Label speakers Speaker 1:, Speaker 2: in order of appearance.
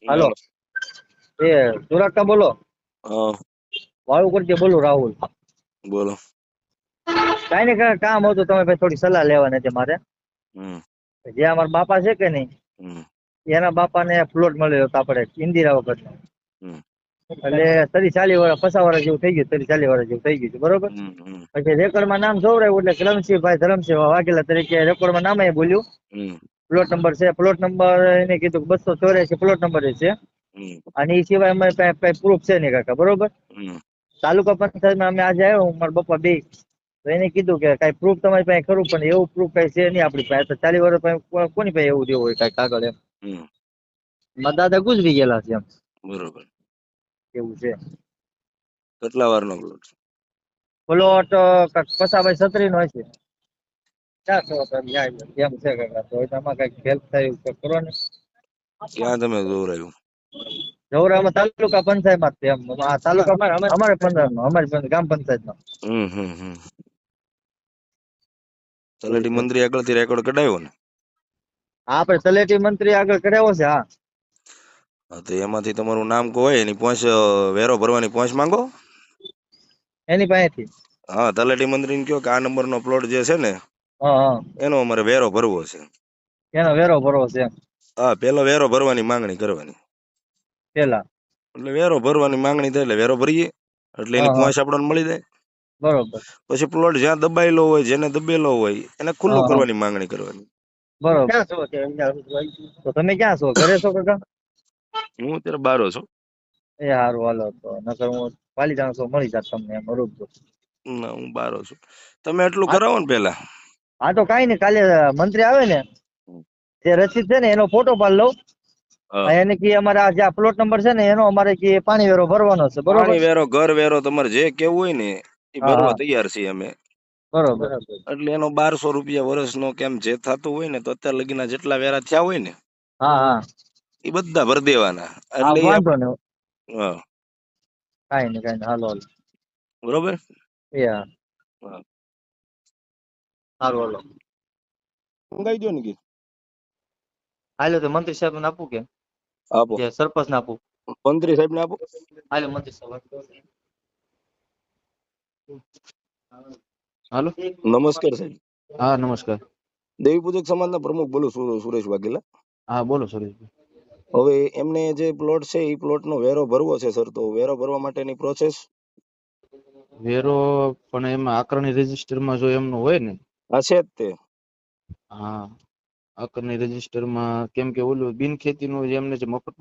Speaker 1: હાલો,
Speaker 2: હાલો.
Speaker 1: એ સુરત બોલો.
Speaker 2: હા,
Speaker 1: વાળું કરજે બોલું રાહુલ.
Speaker 2: બોલો.
Speaker 1: કાંઈ ને કાંઈ કામ હતું, તમે ભાઈ થોડી સલાહ લેવાની હતી મારે.
Speaker 2: હમ
Speaker 1: જે અમારા બાપા છે કે નહીં,
Speaker 2: હમ
Speaker 1: એના બાપાને પ્લોટ મળ્યો હતો આપણે ઇન્દિરા વખત.
Speaker 2: હમ
Speaker 1: એટલે 30-40 વર્ષ 50 વર્ષ જેવું થઈ ગયું, 30-40 વર્ષ જેવું થઈ ગયું છે, બરોબર.
Speaker 2: હમ હમ
Speaker 1: પછી રેકોર્ડમાં નામ જોવડાવ્યું એટલે કરમસિંહભાઈ ધરમસિંહ વાઘેલા તરીકે રેકોર્ડમાં નામ બોલ્યું.
Speaker 2: હમ
Speaker 1: પ્લોટ નંબર છે, પ્લોટ નંબર એને કીધું 284 પ્લોટ નંબર છે.
Speaker 2: હમ
Speaker 1: અને એ સિવાય અમારે કઈ પ્રૂફ છે નહીં કાકા, બરોબર.
Speaker 2: હમ
Speaker 1: તાલુકા પંચાયતમાં અમે આજે આવ્યો, મારા પપ્પા બે. તો એને કીધું કે કઈ પ્રૂફ તમારી પાસે ખરું, પણ એવું પ્રૂફ કઈ છે નહીં આપણી પાસે. તો 40 વર્ષ પાસે કોની પાસે એવું દેવું હોય કઈ કાગળ એમ.
Speaker 2: હમ
Speaker 1: મારા દાદા ગુજરી ગયેલા છે એમ.
Speaker 2: બરોબર.
Speaker 1: એવું છે.
Speaker 2: કેટલા વાર નો પ્લોટ છે?
Speaker 1: પ્લોટ 50 બાય 36 નો હશે. ક્યાં છો તમે? કેમ છે કાકા? તો એમાં કઈક હેલ્પ થાય એવું કંઈક કરો ને.
Speaker 2: ક્યાં તમે દોરાયું?
Speaker 1: જવરામાં તાલુકા પંચાયતમાં જ છે એમ. આ તાલુકા અમારે 15 નો, અમારી ગ્રામ પંચાયત નો.
Speaker 2: હમ હમ હમ
Speaker 1: એવું
Speaker 2: તલાટી
Speaker 1: છે.
Speaker 2: મંત્રી આગળથી રેકોર્ડ કઢાવ્યો ને?
Speaker 1: આપણે તલેટી મંત્રી આગળ કરાવ્યો છે, હા.
Speaker 2: હા, તો એમાંથી તમારું નામ કોઈ એની પહોંચ વેરો ભરવાની પહોંચ માંગો.
Speaker 1: એની પાસેથી.
Speaker 2: હા, તલાટી મંત્રીને કહો કે આ નંબરનો પ્લોટ જે છે ને
Speaker 1: હા હા,
Speaker 2: એનો અમારે વેરો ભરવો છે.
Speaker 1: એનો વેરો ભરવો છે એમ.
Speaker 2: હા, પેલો વેરો ભરવાની માંગણી કરવાની.
Speaker 1: પેલા.
Speaker 2: એટલે વેરો ભરવાની માંગણી થાય એટલે વેરો ભરીએ, એટલે
Speaker 1: હા
Speaker 2: એની
Speaker 1: હા,
Speaker 2: પહોંચ આપણને મળી જાય.
Speaker 1: બરોબર.
Speaker 2: પછી પ્લોટ જ્યાં દબાયેલો હોય, જેને દબેલો હોય એને ખુલ્લો
Speaker 1: હા હા,
Speaker 2: કરવાની માંગણી કરવાની.
Speaker 1: બરોબર. ક્યાં છો તો તમે ક્યાં છો? ઘરે છો કાકા?
Speaker 2: હું અત્યારે બારો છું.
Speaker 1: એ સારું, હાલો તો. નકર હું પાલીતાણા છો, મળી જાત તમને એમ રૂબરૂ.
Speaker 2: ના, હું બારો છું. તમે એટલું
Speaker 1: હા
Speaker 2: કરાવો ને પેલા.
Speaker 1: હા, તો કાંઈ નહીં, કાલે મંત્રી આવે ને તે રસીદ છે ને એનો ફોટો પાડી લઉં.
Speaker 2: હા,
Speaker 1: એને કે અમારે આ જે પ્લોટ નંબર છે ને એનો અમારે કે પાણી વેરો ભરવાનો છે, બરોબર.
Speaker 2: પાણી વેરો, ઘર વેરો, તમારે જે કેવું હોય ને એ
Speaker 1: હા હા,
Speaker 2: ભરવા તૈયાર છીએ અમે.
Speaker 1: બરોબર.
Speaker 2: એટલે એનો 1200 રૂપિયા વર્ષનો કેમ જે થતું હોય ને, તો અત્યારે લગીના જેટલા વેરા થયા હોય ને
Speaker 1: હા હા,
Speaker 2: એ બધા ભરી દેવાના.
Speaker 1: હા,
Speaker 2: એટલે
Speaker 1: વાંધો નહીં.
Speaker 2: હા,
Speaker 1: કાંઈ નહીં, હાલો હાલો.
Speaker 2: બરોબર.
Speaker 1: એ હા,
Speaker 2: હા,
Speaker 1: સારું હાલો.
Speaker 2: મંગાઈ દો ને કે
Speaker 1: હાલો તો મંત્રી સાહેબને આપું કે
Speaker 2: આપો.
Speaker 1: સરપંચને આપું?
Speaker 2: મંત્રી સાહેબ ને આપો.
Speaker 1: હાલો મંત્રી સાહેબ. હાલો.
Speaker 2: નમસ્કાર સાહેબ.
Speaker 1: હા, નમસ્કાર.
Speaker 2: દેવી પૂજક સમાજના પ્રમુખ બોલું, સુરેશ વાઘેલા.
Speaker 1: હા, બોલો સુરેશભાઈ.
Speaker 2: હવે એમને જે પ્લોટ છે એ પ્લોટનો વેરો ભરવો છે સર, તો વેરો ભરવા માટેની પ્રોસેસ.
Speaker 1: વેરો પણ એમાં આકારણી રજીસ્ટરમાં જો એમનું હોય ને.
Speaker 2: હશે જ તે.
Speaker 1: હા, આકારણી રજીસ્ટરમાં કેમ કે ઓલું બિન ખેતીનું એમને જે મફત